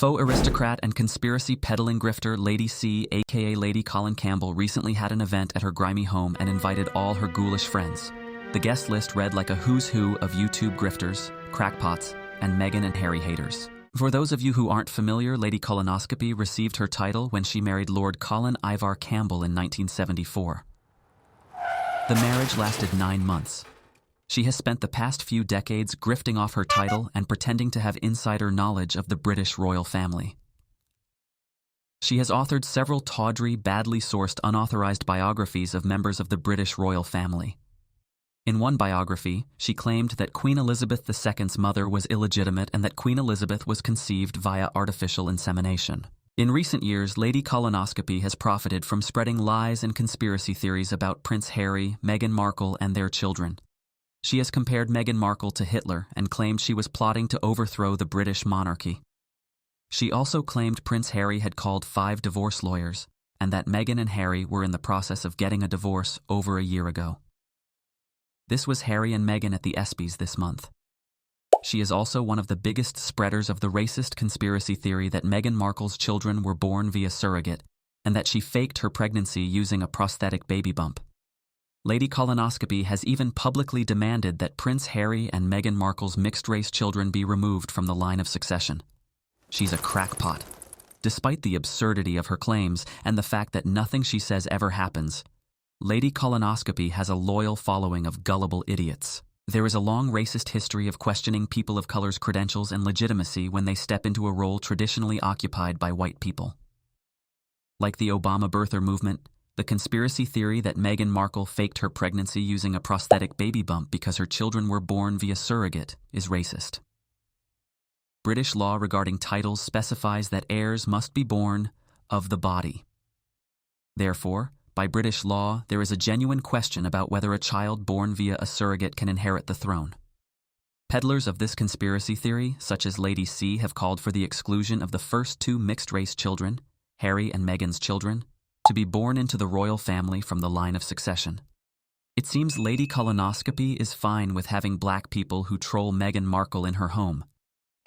Faux aristocrat and conspiracy peddling grifter Lady C, A.K.A. Lady Colin Campbell, recently had an event at her grimy home and invited all her ghoulish friends. The guest list read like a who's who of YouTube grifters, crackpots, and Meghan and Harry haters. For those of you who aren't familiar, Lady Colonoscopy received her title when she married Lord Colin Ivar Campbell in 1974. The marriage lasted 9 months. She has spent the past few decades grifting off her title and pretending to have insider knowledge of the British royal family. She has authored several tawdry, badly sourced, unauthorized biographies of members of the British royal family. In one biography, she claimed that Queen Elizabeth II's mother was illegitimate and that Queen Elizabeth was conceived via artificial insemination. In recent years, Lady Colonoscopy has profited from spreading lies and conspiracy theories about Prince Harry, Meghan Markle, and their children. She has compared Meghan Markle to Hitler and claimed she was plotting to overthrow the British monarchy. She also claimed Prince Harry had called 5 divorce lawyers and that Meghan and Harry were in the process of getting a divorce over a year ago. This was Harry and Meghan at the ESPYs this month. She is also one of the biggest spreaders of the racist conspiracy theory that Meghan Markle's children were born via surrogate and that she faked her pregnancy using a prosthetic baby bump. Lady Colonoscopy has even publicly demanded that Prince Harry and Meghan Markle's mixed-race children be removed from the line of succession. She's a crackpot. Despite the absurdity of her claims and the fact that nothing she says ever happens, Lady Colonoscopy has a loyal following of gullible idiots. There is a long racist history of questioning people of color's credentials and legitimacy when they step into a role traditionally occupied by white people. Like the Obama birther movement, the conspiracy theory that Meghan Markle faked her pregnancy using a prosthetic baby bump because her children were born via surrogate is racist. British law regarding titles specifies that heirs must be born of the body. Therefore, by British law, there is a genuine question about whether a child born via a surrogate can inherit the throne. Peddlers of this conspiracy theory, such as Lady C, have called for the exclusion of the first 2 mixed-race children, Harry and Meghan's children, to be born into the royal family from the line of succession. It seems Lady Colonoscopy is fine with having black people who troll Meghan Markle in her home,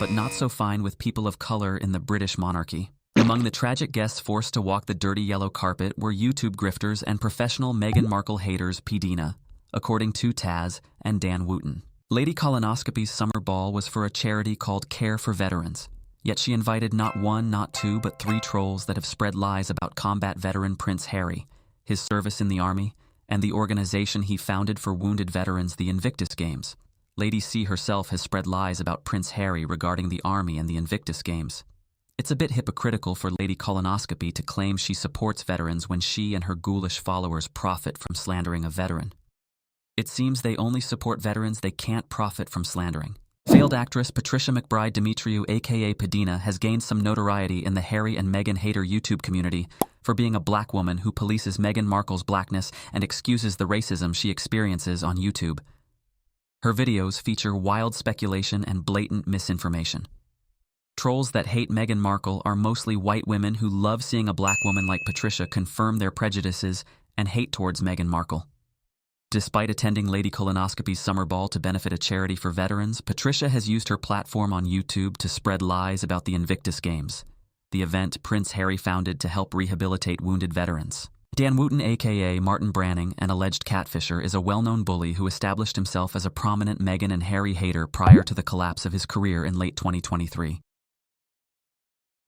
but not so fine with people of color in the British monarchy. Among the tragic guests forced to walk the dirty yellow carpet were YouTube grifters and professional Meghan Markle haters Pedina, according to Taz and Dan Wootton. Lady Colonoscopy's summer ball was for a charity called Care for Veterans. Yet she invited not 1, not 2, but 3 trolls that have spread lies about combat veteran Prince Harry, his service in the army, and the organization he founded for wounded veterans, the Invictus Games. Lady C herself has spread lies about Prince Harry regarding the army and the Invictus Games. It's a bit hypocritical for Lady Colonoscopy to claim she supports veterans when she and her ghoulish followers profit from slandering a veteran. It seems they only support veterans they can't profit from slandering. Failed actress Patricia McBride Demetriou, A.K.A. Pedina, has gained some notoriety in the Harry and Meghan hater YouTube community for being a black woman who polices Meghan Markle's blackness and excuses the racism she experiences on YouTube. Her videos feature wild speculation and blatant misinformation. Trolls that hate Meghan Markle are mostly white women who love seeing a black woman like Patricia confirm their prejudices and hate towards Meghan Markle. Despite attending Lady Colonoscopy's summer ball to benefit a charity for veterans, Patricia has used her platform on YouTube to spread lies about the Invictus Games, the event Prince Harry founded to help rehabilitate wounded veterans. Dan Wootton, A.K.A. Martin Branning, an alleged catfisher, is a well-known bully who established himself as a prominent Meghan and Harry hater prior to the collapse of his career in late 2023.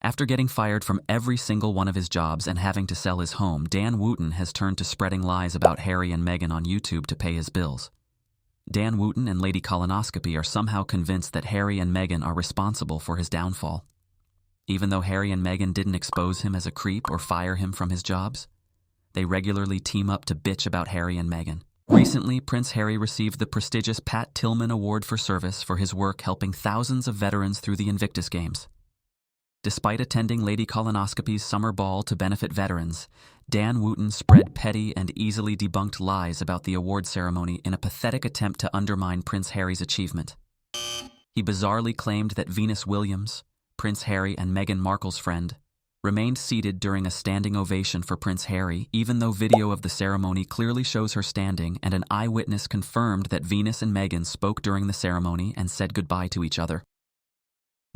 After getting fired from every single one of his jobs and having to sell his home, Dan Wootton has turned to spreading lies about Harry and Meghan on YouTube to pay his bills. Dan Wootton and Lady Colonoscopy are somehow convinced that Harry and Meghan are responsible for his downfall. Even though Harry and Meghan didn't expose him as a creep or fire him from his jobs, they regularly team up to bitch about Harry and Meghan. Recently, Prince Harry received the prestigious Pat Tillman Award for Service for his work helping thousands of veterans through the Invictus Games. Despite attending Lady Colonoscopy's summer ball to benefit veterans, Dan Wootton spread petty and easily debunked lies about the award ceremony in a pathetic attempt to undermine Prince Harry's achievement. He bizarrely claimed that Venus Williams, Prince Harry and Meghan Markle's friend, remained seated during a standing ovation for Prince Harry, even though video of the ceremony clearly shows her standing and an eyewitness confirmed that Venus and Meghan spoke during the ceremony and said goodbye to each other.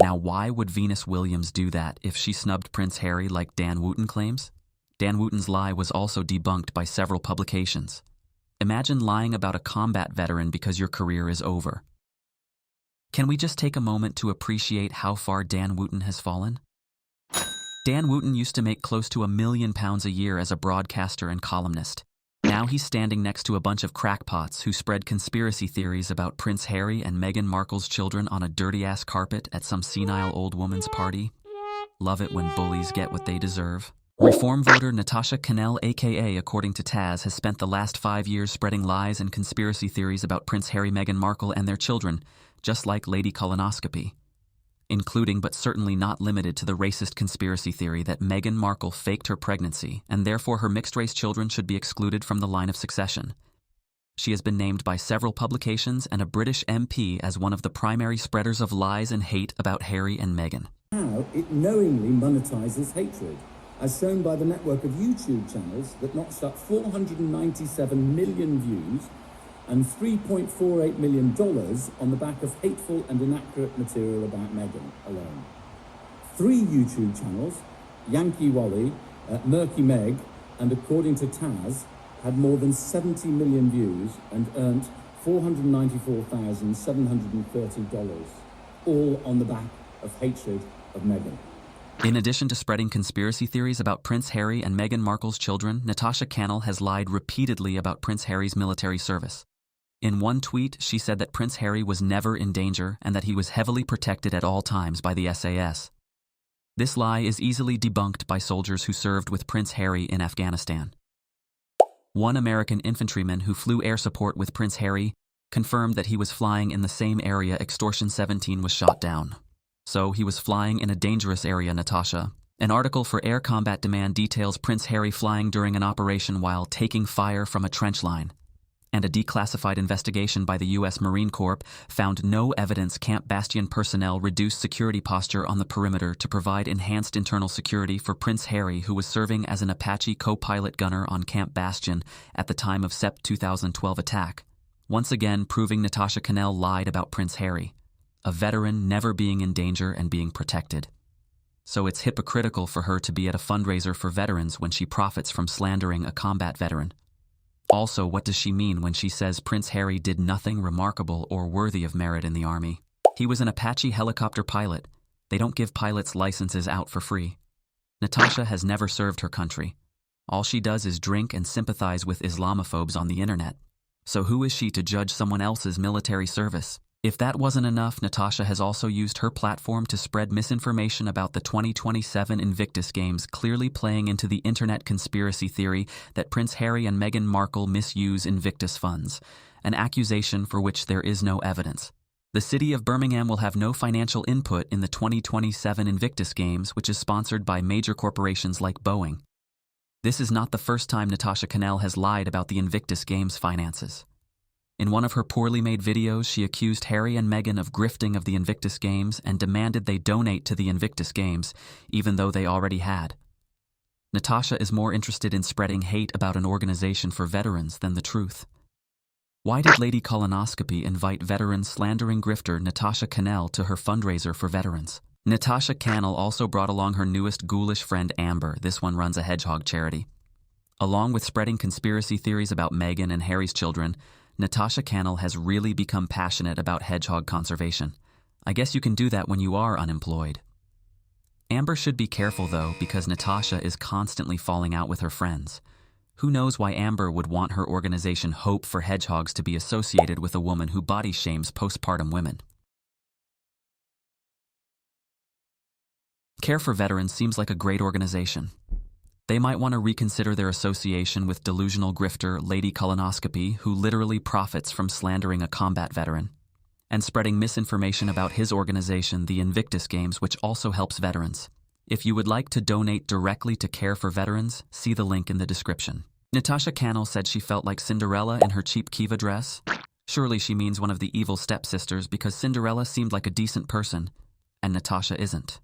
Now, why would Venus Williams do that if she snubbed Prince Harry like Dan Wootton claims? Dan Wootton's lie was also debunked by several publications. Imagine lying about a combat veteran because your career is over. Can we just take a moment to appreciate how far Dan Wootton has fallen? Dan Wootton used to make close to £1 million a year as a broadcaster and columnist. Now he's standing next to a bunch of crackpots who spread conspiracy theories about Prince Harry and Meghan Markle's children on a dirty-ass carpet at some senile old woman's party. Love it when bullies get what they deserve. Reform voter Natasha Cannell, A.K.A., according to Taz, has spent the last 5 years spreading lies and conspiracy theories about Prince Harry, Meghan Markle, and their children, just like Lady Colonoscopy, including but certainly not limited to the racist conspiracy theory that Meghan Markle faked her pregnancy and therefore her mixed-race children should be excluded from the line of succession. She has been named by several publications and a British MP as one of the primary spreaders of lies and hate about Harry and Meghan. How it knowingly monetizes hatred, as shown by the network of YouTube channels that notched up 497 million views and $3.48 million on the back of hateful and inaccurate material about Meghan alone. 3 YouTube channels, Yankee Wally, Murky Meg, and according to Taz, had more than 70 million views and earned $494,730, all on the back of hatred of Meghan. In addition to spreading conspiracy theories about Prince Harry and Meghan Markle's children, Natasha Cannell has lied repeatedly about Prince Harry's military service. In one tweet, she said that Prince Harry was never in danger and that he was heavily protected at all times by the SAS. This lie is easily debunked by soldiers who served with Prince Harry in Afghanistan. One American infantryman who flew air support with Prince Harry confirmed that he was flying in the same area Extortion 17 was shot down. So he was flying in a dangerous area, Natasha. An article for Air Combat Demand details Prince Harry flying during an operation while taking fire from a trench line. And a declassified investigation by the U.S. Marine Corps found no evidence Camp Bastion personnel reduced security posture on the perimeter to provide enhanced internal security for Prince Harry, who was serving as an Apache co-pilot gunner on Camp Bastion at the time of Sept 2012 attack, once again proving Natasha Cannell lied about Prince Harry, a veteran never being in danger and being protected. So it's hypocritical for her to be at a fundraiser for veterans when she profits from slandering a combat veteran. Also, what does she mean when she says Prince Harry did nothing remarkable or worthy of merit in the Army? He was an Apache helicopter pilot. They don't give pilots licenses out for free. Natasha has never served her country. All she does is drink and sympathize with Islamophobes on the internet. So who is she to judge someone else's military service? If that wasn't enough, Natasha has also used her platform to spread misinformation about the 2027 Invictus Games, clearly playing into the internet conspiracy theory that Prince Harry and Meghan Markle misuse Invictus funds, an accusation for which there is no evidence. The city of Birmingham will have no financial input in the 2027 Invictus Games, which is sponsored by major corporations like Boeing. This is not the first time Natasha Cannell has lied about the Invictus Games finances. In one of her poorly made videos, she accused Harry and Meghan of grifting of the Invictus Games and demanded they donate to the Invictus Games, even though they already had. Natasha is more interested in spreading hate about an organization for veterans than the truth. Why did Lady Colonoscopy invite veteran slandering grifter Natasha Cannell to her fundraiser for veterans? Natasha Cannell also brought along her newest ghoulish friend Amber. This one runs a hedgehog charity. Along with spreading conspiracy theories about Meghan and Harry's children, Natasha Cannell has really become passionate about hedgehog conservation. I guess you can do that when you are unemployed. Amber should be careful though, because Natasha is constantly falling out with her friends. Who knows why Amber would want her organization Hope for Hedgehogs to be associated with a woman who body shames postpartum women. Care for Veterans seems like a great organization. They might want to reconsider their association with delusional grifter Lady Colonoscopy, who literally profits from slandering a combat veteran, and spreading misinformation about his organization, the Invictus Games, which also helps veterans. If you would like to donate directly to Care for Veterans, see the link in the description. Natasha Cannell said she felt like Cinderella in her cheap Kiva dress. Surely she means one of the evil stepsisters, because Cinderella seemed like a decent person, and Natasha isn't.